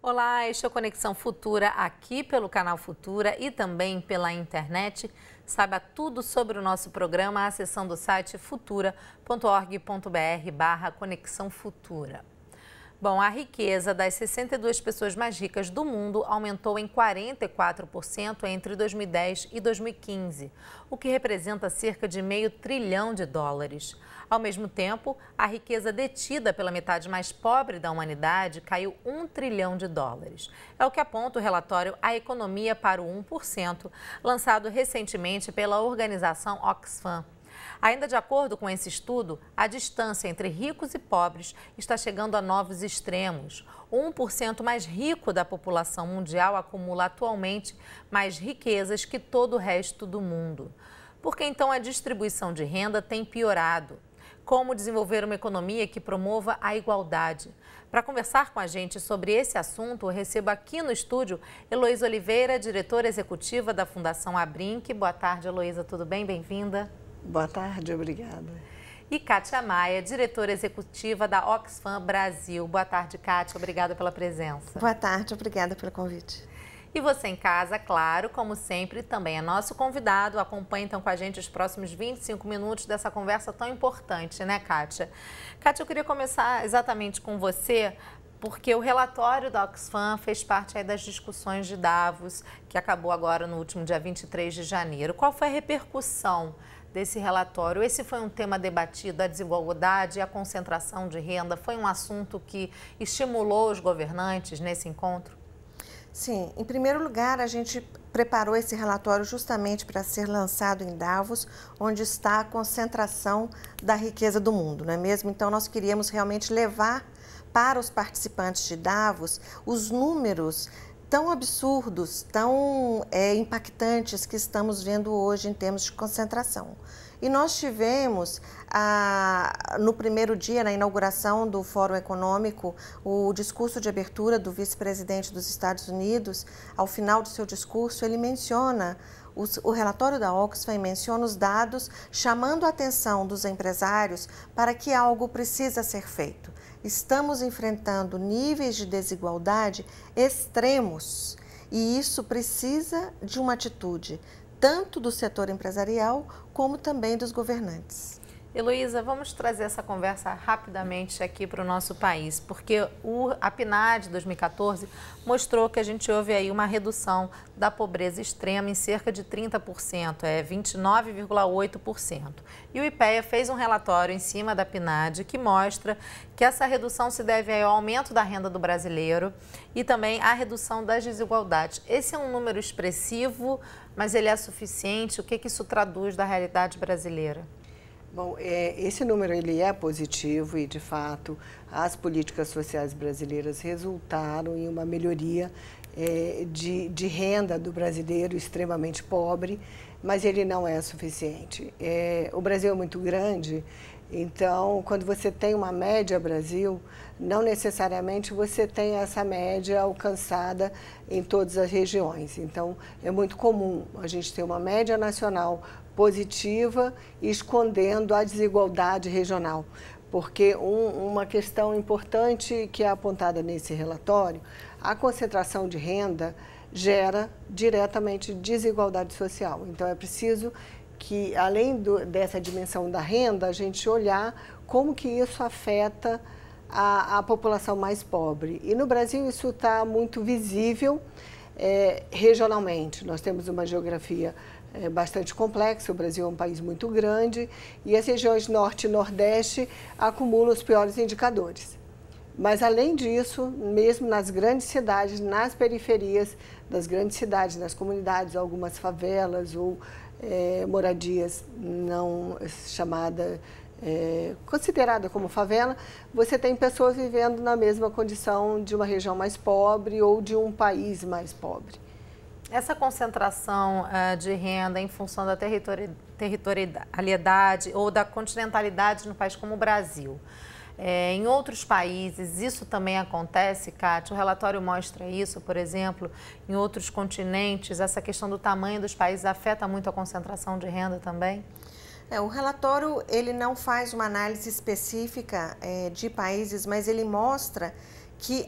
Olá, este é o Conexão Futura aqui pelo canal Futura e também pela internet. Saiba tudo sobre o nosso programa acessando o site futura.org.br/Conexão Futura. Bom, a riqueza das 62 pessoas mais ricas do mundo aumentou em 44% entre 2010 e 2015, o que representa cerca de $500 bilhão. Ao mesmo tempo, a riqueza detida pela metade mais pobre da humanidade caiu $1 trilhão. É o que aponta o relatório A Economia para o 1%, lançado recentemente pela organização Oxfam. Ainda de acordo com esse estudo, a distância entre ricos e pobres está chegando a novos extremos. O 1% mais rico da população mundial acumula atualmente mais riquezas que todo o resto do mundo. Por que então a distribuição de renda tem piorado? Como desenvolver uma economia que promova a igualdade? Para conversar com a gente sobre esse assunto, eu recebo aqui no estúdio Heloísa Oliveira, diretora executiva da Fundação Abrinq. Boa tarde, Heloísa, tudo bem? Bem-vinda. Boa tarde, obrigada. E Kátia Maia, diretora executiva da Oxfam Brasil. Boa tarde, Kátia, obrigada pela presença. Boa tarde, obrigada pelo convite. E você em casa, claro, como sempre, também é nosso convidado. Acompanhe então com a gente os próximos 25 minutos dessa conversa tão importante, né, Kátia? Kátia, eu queria começar exatamente com você, porque o relatório da Oxfam fez parte aí das discussões de Davos, que acabou agora no último dia 23 de janeiro. Qual foi a repercussão desse relatório? Esse foi um tema debatido, a desigualdade e a concentração de renda. Foi um assunto que estimulou os governantes nesse encontro? Sim, em primeiro lugar, a gente preparou esse relatório justamente para ser lançado em Davos, onde está a concentração da riqueza do mundo, não é mesmo? Então, nós queríamos realmente levar para os participantes de Davos os números tão absurdos, tão impactantes que estamos vendo hoje em termos de concentração. E nós tivemos, no primeiro dia, na inauguração do Fórum Econômico, o discurso de abertura do vice-presidente dos Estados Unidos. Ao final do seu discurso, ele menciona, o relatório da Oxfam menciona os dados, chamando a atenção dos empresários para que algo precisa ser feito. Estamos enfrentando níveis de desigualdade extremos e isso precisa de uma atitude, tanto do setor empresarial como também dos governantes. Heloísa, vamos trazer essa conversa rapidamente aqui para o nosso país, porque a PNAD 2014 mostrou que a gente houve aí uma redução da pobreza extrema em cerca de 30%, 29,8%. E o IPEA fez um relatório em cima da PNAD que mostra que essa redução se deve ao aumento da renda do brasileiro e também à redução das desigualdades. Esse é um número expressivo, mas ele é suficiente? O que isso traduz da realidade brasileira? Bom, esse número ele é positivo e, de fato, as políticas sociais brasileiras resultaram em uma melhoria de renda do brasileiro extremamente pobre, mas ele não é suficiente. O Brasil é muito grande, então, quando você tem uma média Brasil, não necessariamente você tem essa média alcançada em todas as regiões. Então, é muito comum a gente ter uma média nacional positiva e escondendo a desigualdade regional. Porque uma questão importante que é apontada nesse relatório, a concentração de renda gera diretamente desigualdade social. Então, é preciso que, além dessa dimensão da renda, a gente olhar como que isso afeta a população mais pobre. E no Brasil isso está muito visível regionalmente. Nós temos uma geografia bastante complexa, o Brasil é um país muito grande e as regiões norte e nordeste acumulam os piores indicadores. Mas, além disso, mesmo nas grandes cidades, nas periferias das grandes cidades, nas comunidades, algumas favelas ou moradias não considerada como favela, você tem pessoas vivendo na mesma condição de uma região mais pobre ou de um país mais pobre. Essa concentração de renda em função da territorialidade ou da continentalidade no país como o Brasil, em outros países isso também acontece, Kátia? O relatório mostra isso, por exemplo, em outros continentes, essa questão do tamanho dos países afeta muito a concentração de renda também? O relatório ele não faz uma análise específica de países, mas ele mostra que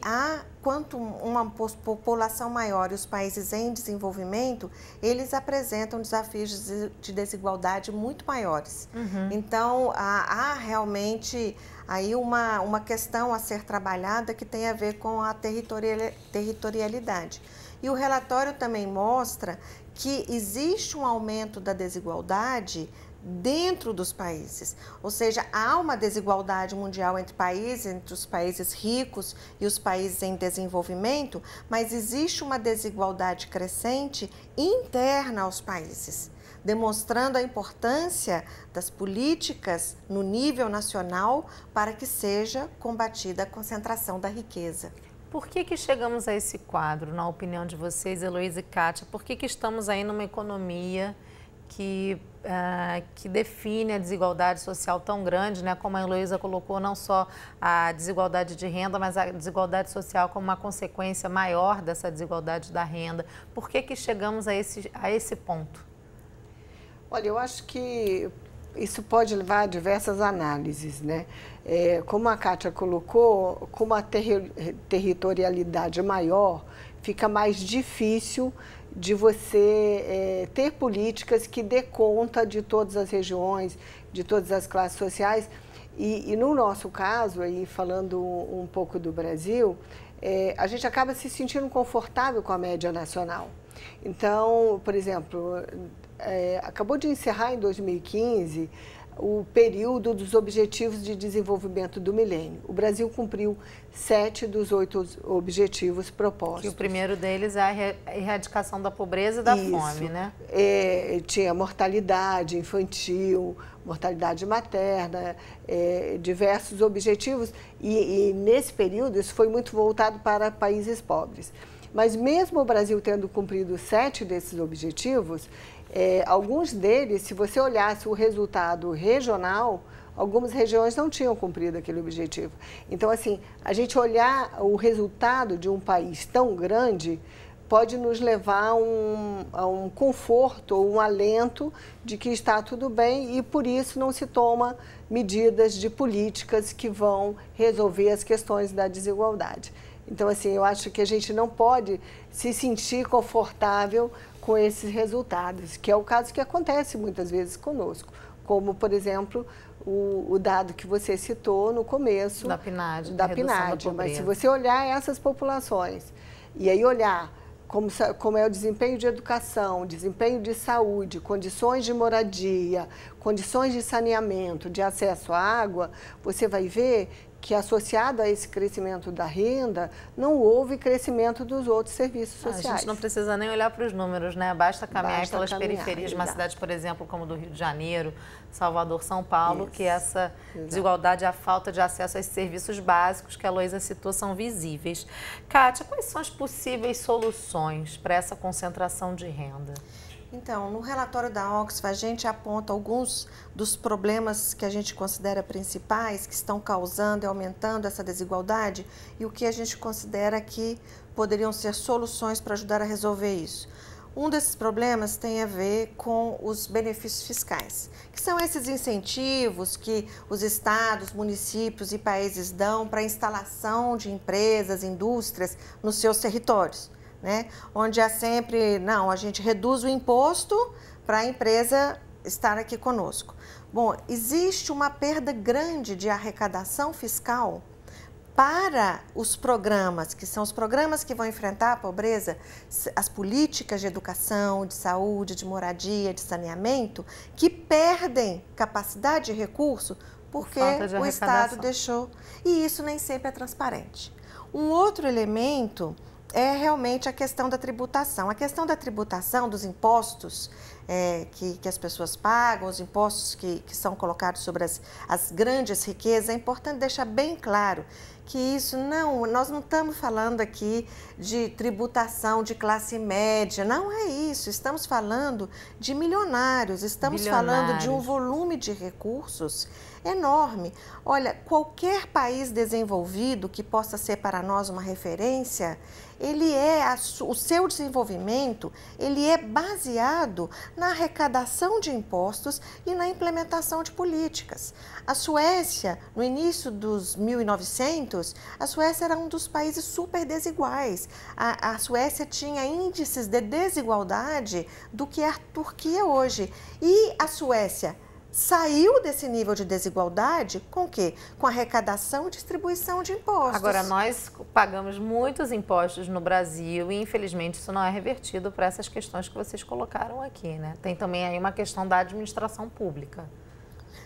quanto uma população maior e os países em desenvolvimento, eles apresentam desafios de desigualdade muito maiores. Então, há realmente aí uma questão a ser trabalhada que tem a ver com a territorialidade. E o relatório também mostra que existe um aumento da desigualdade dentro dos países, ou seja, há uma desigualdade mundial entre países, entre os países ricos e os países em desenvolvimento, mas existe uma desigualdade crescente interna aos países, demonstrando a importância das políticas no nível nacional para que seja combatida a concentração da riqueza. Por que chegamos a esse quadro, na opinião de vocês, Heloísa e Kátia? Por que estamos aí numa economia que define a desigualdade social tão grande, né? Como a Heloísa colocou, não só a desigualdade de renda, mas a desigualdade social como uma consequência maior dessa desigualdade da renda. Por que chegamos a esse ponto? Olha, eu acho que isso pode levar a diversas análises, né? Como a Kátia colocou, como a territorialidade é maior, fica mais difícil de você ter políticas que dê conta de todas as regiões, de todas as classes sociais. E no nosso caso, aí falando um pouco do Brasil, a gente acaba se sentindo confortável com a média nacional. Então, por exemplo, acabou de encerrar em 2015 o período dos Objetivos de Desenvolvimento do Milênio. O Brasil cumpriu 7 dos 8 objetivos propostos. Que o primeiro deles é a erradicação da pobreza e da fome, né? Tinha mortalidade infantil, mortalidade materna, diversos objetivos. E nesse período, isso foi muito voltado para países pobres. Mas mesmo o Brasil tendo cumprido 7 desses objetivos, alguns deles, se você olhasse o resultado regional, algumas regiões não tinham cumprido aquele objetivo. Então, assim, a gente olhar o resultado de um país tão grande pode nos levar a um conforto ou um alento de que está tudo bem e, por isso, não se toma medidas de políticas que vão resolver as questões da desigualdade. Então, assim, eu acho que a gente não pode se sentir confortável com esses resultados, que é o caso que acontece muitas vezes conosco, como, por exemplo, o dado que você citou no começo da PNAD, mas se você olhar essas populações e aí olhar como é o desempenho de educação, desempenho de saúde, condições de moradia, condições de saneamento, de acesso à água, você vai ver que associado a esse crescimento da renda, não houve crescimento dos outros serviços sociais. A gente não precisa nem olhar para os números, né? Basta caminhar pelas periferias de uma cidade, por exemplo, como do Rio de Janeiro, Salvador, São Paulo, que essa desigualdade e a falta de acesso a esses serviços básicos que a Heloísa citou são visíveis. Kátia, quais são as possíveis soluções para essa concentração de renda? Então, no relatório da Oxfam, a gente aponta alguns dos problemas que a gente considera principais, que estão causando e aumentando essa desigualdade, e o que a gente considera que poderiam ser soluções para ajudar a resolver isso. Um desses problemas tem a ver com os benefícios fiscais, que são esses incentivos que os estados, municípios e países dão para a instalação de empresas, indústrias nos seus territórios. Né? Onde há sempre, a gente reduz o imposto para a empresa estar aqui conosco. Bom, existe uma perda grande de arrecadação fiscal para os programas, que são os programas que vão enfrentar a pobreza, as políticas de educação, de saúde, de moradia, de saneamento, que perdem capacidade de recurso porque o Estado deixou. E isso nem sempre é transparente. Um outro elemento é realmente a questão da tributação. A questão da tributação, dos impostos que as pessoas pagam, os impostos que são colocados sobre as grandes riquezas, é importante deixar bem claro que isso nós não estamos falando aqui de tributação de classe média, não é isso, estamos falando de milionários, estamos falando de um volume de recursos enorme. Olha, qualquer país desenvolvido que possa ser para nós uma referência, o seu desenvolvimento, ele é baseado na arrecadação de impostos e na implementação de políticas. A Suécia, no início dos 1900, a Suécia era um dos países super desiguais. A Suécia tinha índices de desigualdade do que a Turquia hoje. E a Suécia saiu desse nível de desigualdade com o quê? Com arrecadação e distribuição de impostos. Agora, nós pagamos muitos impostos no Brasil e, infelizmente, isso não é revertido para essas questões que vocês colocaram aqui, né? Tem também aí uma questão da administração pública.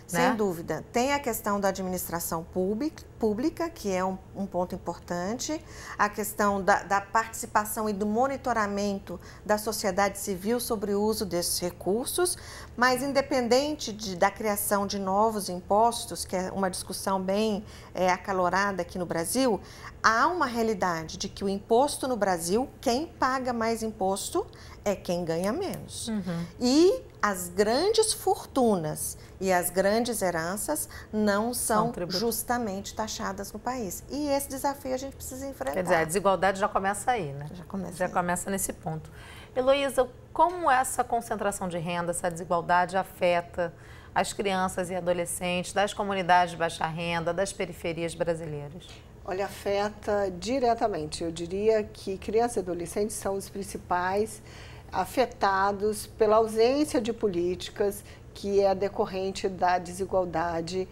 Sem dúvida. Tem a questão da administração pública, que é um ponto importante, a questão da participação e do monitoramento da sociedade civil sobre o uso desses recursos, mas independente da criação de novos impostos, que é uma discussão bem acalorada aqui no Brasil, há uma realidade de que o imposto no Brasil, quem paga mais imposto é quem ganha menos. E as grandes fortunas e as grandes heranças não são justamente taxadas no país. E esse desafio a gente precisa enfrentar. Quer dizer, a desigualdade já começa aí, né? Já começa nesse ponto. Heloísa, como essa concentração de renda, essa desigualdade afeta as crianças e adolescentes das comunidades de baixa renda, das periferias brasileiras? Olha, afeta diretamente. Eu diria que crianças e adolescentes são os principais afetados pela ausência de políticas que é decorrente da desigualdade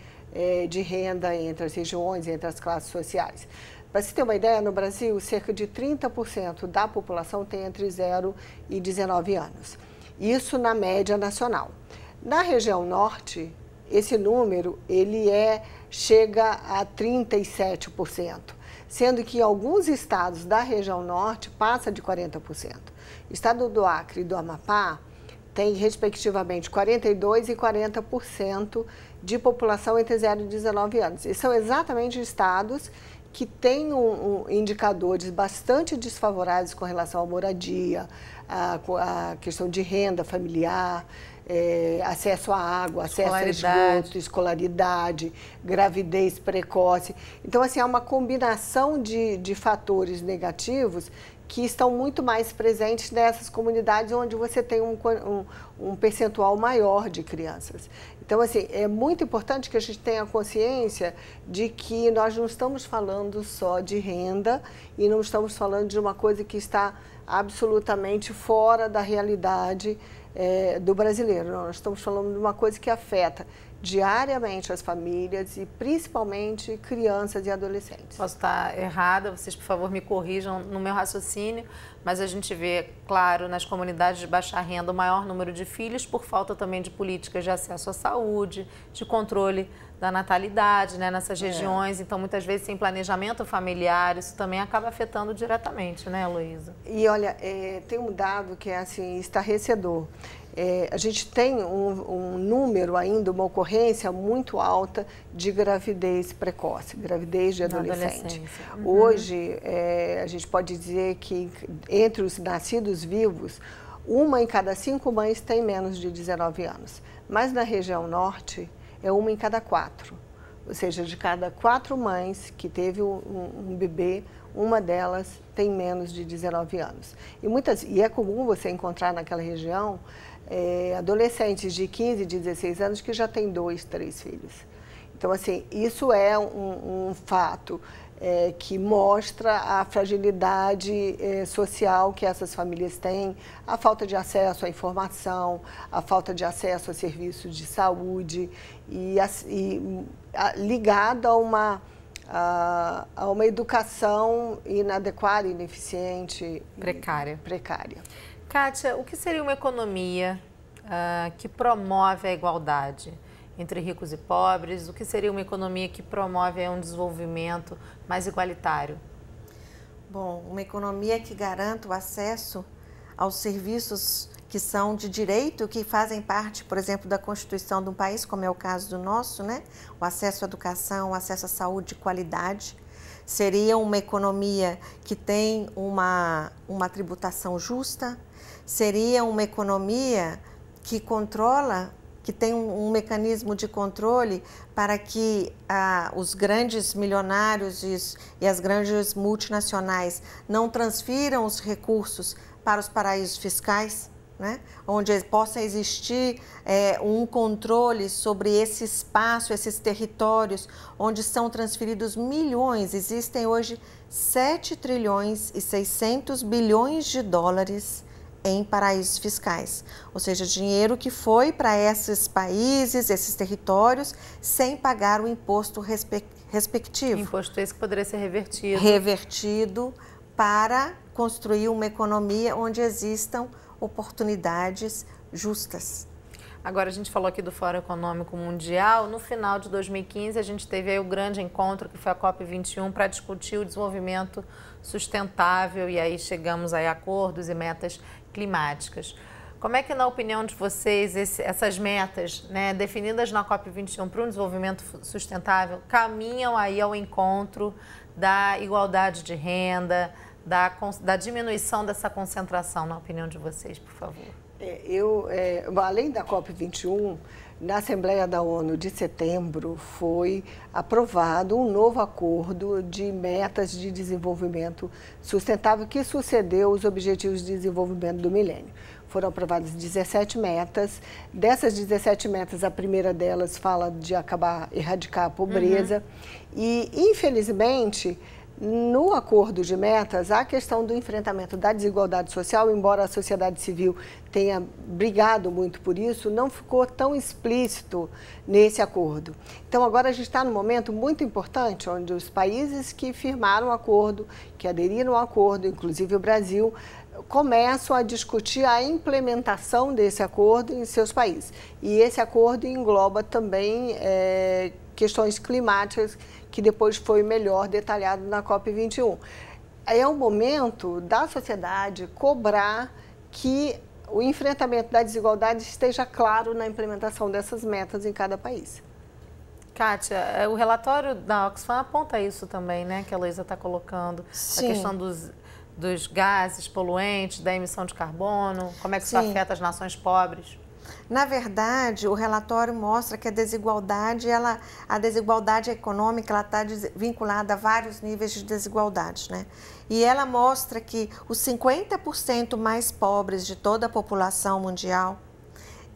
de renda entre as regiões, entre as classes sociais. Para se ter uma ideia, no Brasil, cerca de 30% da população tem entre 0 e 19 anos. Isso na média nacional. Na região norte, esse número chega a 37%, sendo que em alguns estados da região norte passa de 40%. O estado do Acre e do Amapá tem, respectivamente, 42% e 40% de população entre 0 e 19 anos. E são exatamente estados que têm indicadores bastante desfavoráveis com relação à moradia, a questão de renda familiar, acesso à água, acesso a esgoto, escolaridade, gravidez precoce. Então, assim, há uma combinação de fatores negativos que estão muito mais presentes nessas comunidades onde você tem um percentual maior de crianças. Então, assim, é muito importante que a gente tenha consciência de que nós não estamos falando só de renda e não estamos falando de uma coisa que está absolutamente fora da realidade do brasileiro. Nós estamos falando de uma coisa que afeta diariamente as famílias e principalmente crianças e adolescentes. Posso estar errada, vocês por favor me corrijam no meu raciocínio, mas a gente vê, claro, nas comunidades de baixa renda o maior número de filhos por falta também de políticas de acesso à saúde, de controle da natalidade, né, nessas regiões. Então, muitas vezes, sem planejamento familiar, isso também acaba afetando diretamente, né, Heloísa? E olha, tem um dado que é assim, estarrecedor. A gente tem um número ainda, uma ocorrência muito alta de gravidez precoce, gravidez de adolescente. Hoje, a gente pode dizer que entre os nascidos vivos, 1 em cada 5 mães tem menos de 19 anos. Mas na região norte, é 1 em cada 4. Ou seja, de cada 4 mães que teve um bebê, uma delas tem menos de 19 anos. E é comum você encontrar naquela região adolescentes de 15, 16 anos que já têm 2, 3 filhos. Então, assim, isso é um fato que mostra a fragilidade social que essas famílias têm, a falta de acesso à informação, a falta de acesso a serviços de saúde ligada a uma educação inadequada, ineficiente, precária. Kátia, o que seria uma economia que promove a igualdade entre ricos e pobres? O que seria uma economia que promove um desenvolvimento mais igualitário? Bom, uma economia que garanta o acesso aos serviços que são de direito, que fazem parte, por exemplo, da Constituição de um país, como é o caso do nosso, né? O acesso à educação, o acesso à saúde de qualidade. Seria uma economia que tem uma tributação justa, seria uma economia que controla, que tem um mecanismo de controle para que os grandes milionários e as grandes multinacionais não transfiram os recursos para os paraísos fiscais. né? Onde possa existir um controle sobre esse espaço, esses territórios, onde são transferidos milhões. Existem hoje 7 trilhões e 600 bilhões de dólares em paraísos fiscais, ou seja, dinheiro que foi para esses países, esses territórios, sem pagar o imposto respectivo. Imposto esse que poderia ser revertido. Revertido para construir uma economia onde existam oportunidades justas. Agora, a gente falou aqui do Fórum Econômico Mundial. No final de 2015, a gente teve aí o grande encontro, que foi a COP21, para discutir o desenvolvimento sustentável, e aí chegamos a acordos e metas climáticas. Como é que, na opinião de vocês, essas metas, né, definidas na COP21 para um desenvolvimento sustentável, caminham aí ao encontro da igualdade de renda, da diminuição dessa concentração, na opinião de vocês, por favor? Além da COP21, na Assembleia da ONU de setembro foi aprovado um novo acordo de metas de desenvolvimento sustentável que sucedeu os Objetivos de Desenvolvimento do Milênio. Foram aprovadas 17 metas. Dessas 17 metas, a primeira delas fala de erradicar a pobreza. E, infelizmente, no acordo de metas, a questão do enfrentamento da desigualdade social, embora a sociedade civil tenha brigado muito por isso, não ficou tão explícito nesse acordo. Então, agora a gente está num momento muito importante, onde os países que firmaram o acordo, que aderiram ao acordo, inclusive o Brasil, começam a discutir a implementação desse acordo em seus países. E esse acordo engloba também questões climáticas, que depois foi melhor detalhado na COP21. É o momento da sociedade cobrar que o enfrentamento da desigualdade esteja claro na implementação dessas metas em cada país. Kátia, o relatório da Oxfam aponta isso também, né, que a Heloísa está colocando. Sim. A questão dos gases poluentes, da emissão de carbono, como é que isso afeta as nações pobres? Na verdade, o relatório mostra que a desigualdade econômica está vinculada a vários níveis de desigualdade, né? E ela mostra que os 50% mais pobres de toda a população mundial,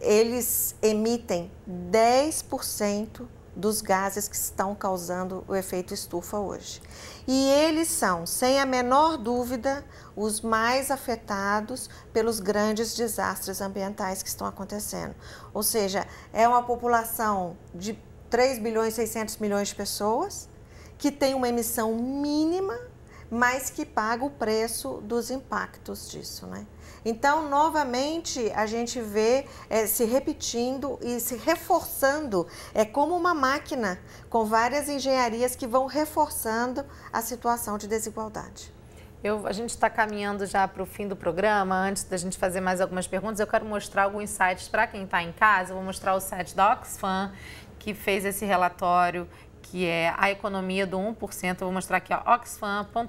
eles emitem 10% dos gases que estão causando o efeito estufa hoje. E eles são, sem a menor dúvida, os mais afetados pelos grandes desastres ambientais que estão acontecendo. Ou seja, é uma população de 3 bilhões e 600 milhões de pessoas que tem uma emissão mínima, mas que paga o preço dos impactos disso, né? Então, novamente, a gente vê se repetindo e se reforçando. É como uma máquina com várias engenharias que vão reforçando a situação de desigualdade. A gente está caminhando já para o fim do programa. Antes da gente fazer mais algumas perguntas, eu quero mostrar alguns sites para quem está em casa. Eu vou mostrar o site da Oxfam, que fez esse relatório, que é a economia do 1%. Eu vou mostrar aqui, oxfam.org.br.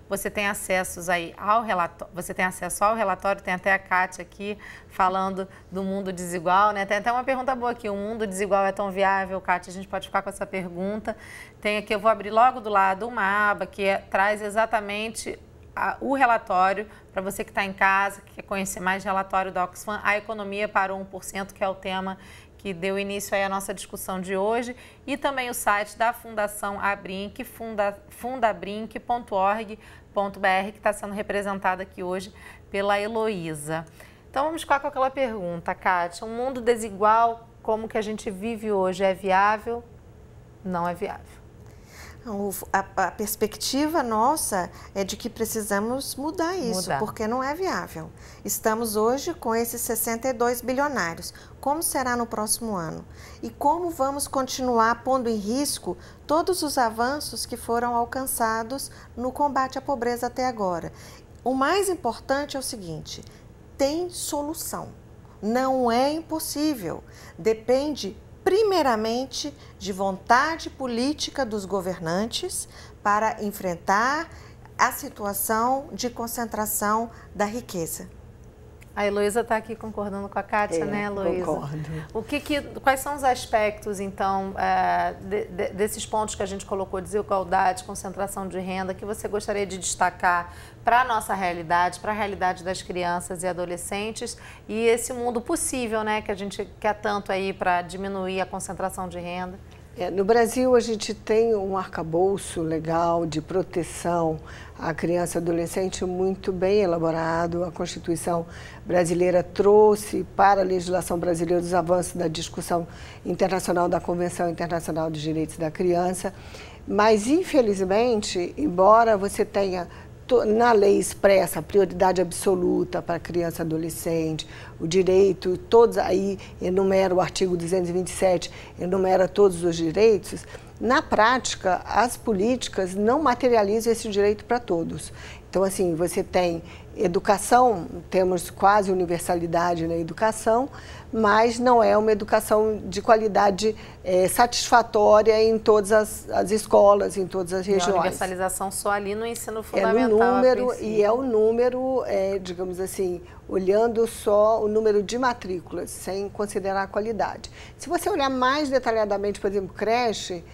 Você tem acesso ao relatório, tem até a Kátia aqui falando do mundo desigual, né? Tem até uma pergunta boa aqui, o mundo desigual é tão viável, Kátia? A gente pode ficar com essa pergunta. Tem aqui, eu vou abrir logo do lado uma aba que traz exatamente o relatório, para você que está em casa, que quer conhecer mais relatório da Oxfam, a economia para o 1%, que é o tema que deu início aí à nossa discussão de hoje, e também o site da Fundação Abrinq, fundabrinq.org.br, que está sendo representada aqui hoje pela Heloísa. Então vamos ficar com aquela pergunta, Kátia, um mundo desigual como que a gente vive hoje é viável? Não é viável. A perspectiva nossa é de que precisamos mudar isso, porque não é viável. Estamos hoje com esses 62 bilionários. Como será no próximo ano? E como vamos continuar pondo em risco todos os avanços que foram alcançados no combate à pobreza até agora? O mais importante é o seguinte: tem solução. Não é impossível. Depende primeiramente de vontade política dos governantes para enfrentar a situação de concentração da riqueza. A Heloísa está aqui concordando com a Kátia, né, Heloísa? Concordo. Quais são os aspectos, então, desses pontos que a gente colocou, desigualdade, concentração de renda, que você gostaria de destacar para a nossa realidade, para a realidade das crianças e adolescentes e esse mundo possível, né, que a gente quer tanto aí para diminuir a concentração de renda? No Brasil, a gente tem um arcabouço legal de proteção à criança e adolescente muito bem elaborado. A Constituição brasileira trouxe para a legislação brasileira os avanços da discussão internacional da Convenção Internacional dos Direitos da Criança. Mas, infelizmente, embora você tenha na lei expressa a prioridade absoluta para a criança e adolescente, o direito, todos aí enumera o artigo 227, enumera todos os direitos, na prática as políticas não materializam esse direito para todos. Então, assim, você tem educação, temos quase universalidade na educação, mas não é uma educação de qualidade satisfatória em todas as escolas, em todas as regiões. E a universalização só ali no ensino fundamental. É no número, e é o número, digamos assim, olhando só o número de matrículas, sem considerar a qualidade. Se você olhar mais detalhadamente, por exemplo, creche,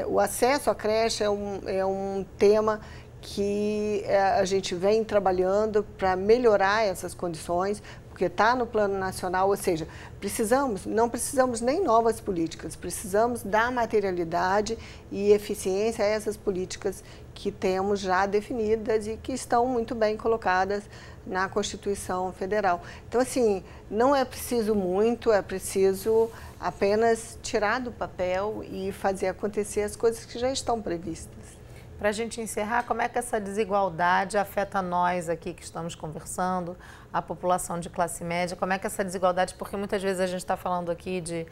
o acesso à creche é um tema que a gente vem trabalhando para melhorar essas condições, porque está no plano nacional, ou seja, não precisamos nem novas políticas, precisamos dar materialidade e eficiência a essas políticas que temos já definidas e que estão muito bem colocadas na Constituição Federal. Então, assim, não é preciso muito, é preciso apenas tirar do papel e fazer acontecer as coisas que já estão previstas. Para a gente encerrar, como é que essa desigualdade afeta nós aqui que estamos conversando, a população de classe média? Como é que essa desigualdade, porque muitas vezes a gente está falando aqui de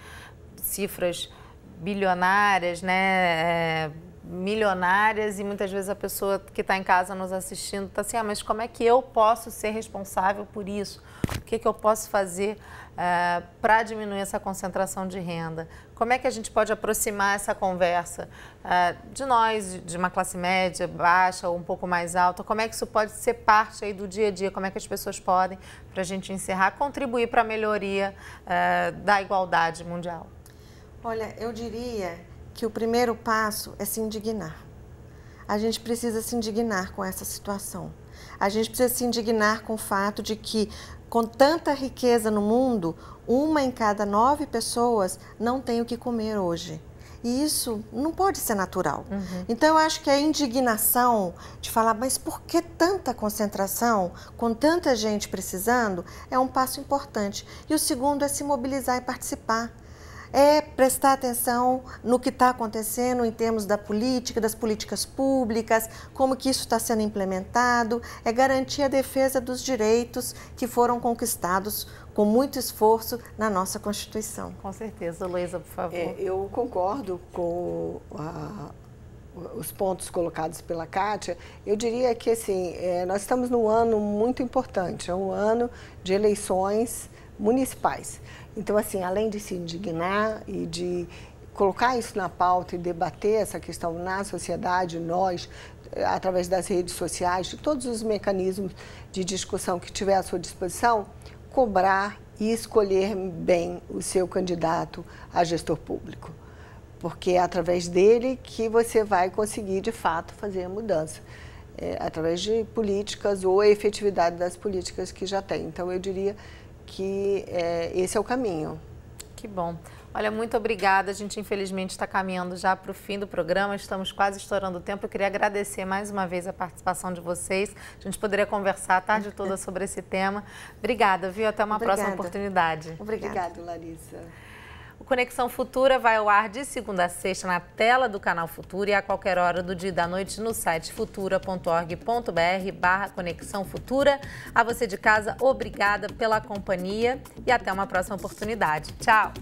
cifras bilionárias, né, milionárias, e muitas vezes a pessoa que está em casa nos assistindo está assim, mas como é que eu posso ser responsável por isso? O que eu posso fazer para diminuir essa concentração de renda? Como é que a gente pode aproximar essa conversa de nós, de uma classe média, baixa ou um pouco mais alta? Como é que isso pode ser parte aí do dia a dia? Como é que as pessoas podem, para a gente encerrar, contribuir para a melhoria da igualdade mundial? Olha, eu diria que o primeiro passo é se indignar. A gente precisa se indignar com essa situação. A gente precisa se indignar com o fato de que, com tanta riqueza no mundo, 1 em cada 9 pessoas não tem o que comer hoje. E isso não pode ser natural. Então, eu acho que a indignação de falar, mas por que tanta concentração, com tanta gente precisando, é um passo importante. E o segundo é se mobilizar e participar. É prestar atenção no que está acontecendo em termos da política, das políticas públicas, como que isso está sendo implementado, é garantir a defesa dos direitos que foram conquistados com muito esforço na nossa Constituição. Com certeza. Heloísa, por favor. Eu concordo com os pontos colocados pela Kátia. Eu diria que assim, nós estamos num ano muito importante, é um ano de eleições municipais. Então, assim, além de se indignar e de colocar isso na pauta e debater essa questão na sociedade, nós, através das redes sociais, de todos os mecanismos de discussão que tiver à sua disposição, cobrar e escolher bem o seu candidato a gestor público. Porque é através dele que você vai conseguir, de fato, fazer a mudança. Através de políticas ou a efetividade das políticas que já tem. Então, eu diria que esse é o caminho. Que bom. Olha, muito obrigada. A gente, infelizmente, está caminhando já para o fim do programa. Estamos quase estourando o tempo. Eu queria agradecer mais uma vez a participação de vocês. A gente poderia conversar a tarde toda sobre esse tema. Obrigada, viu? Até uma próxima oportunidade. Obrigada, Larissa. O Conexão Futura vai ao ar de segunda a sexta na tela do canal Futura e a qualquer hora do dia e da noite no site futura.org.br/Conexão Futura. A você de casa, obrigada pela companhia e até uma próxima oportunidade. Tchau!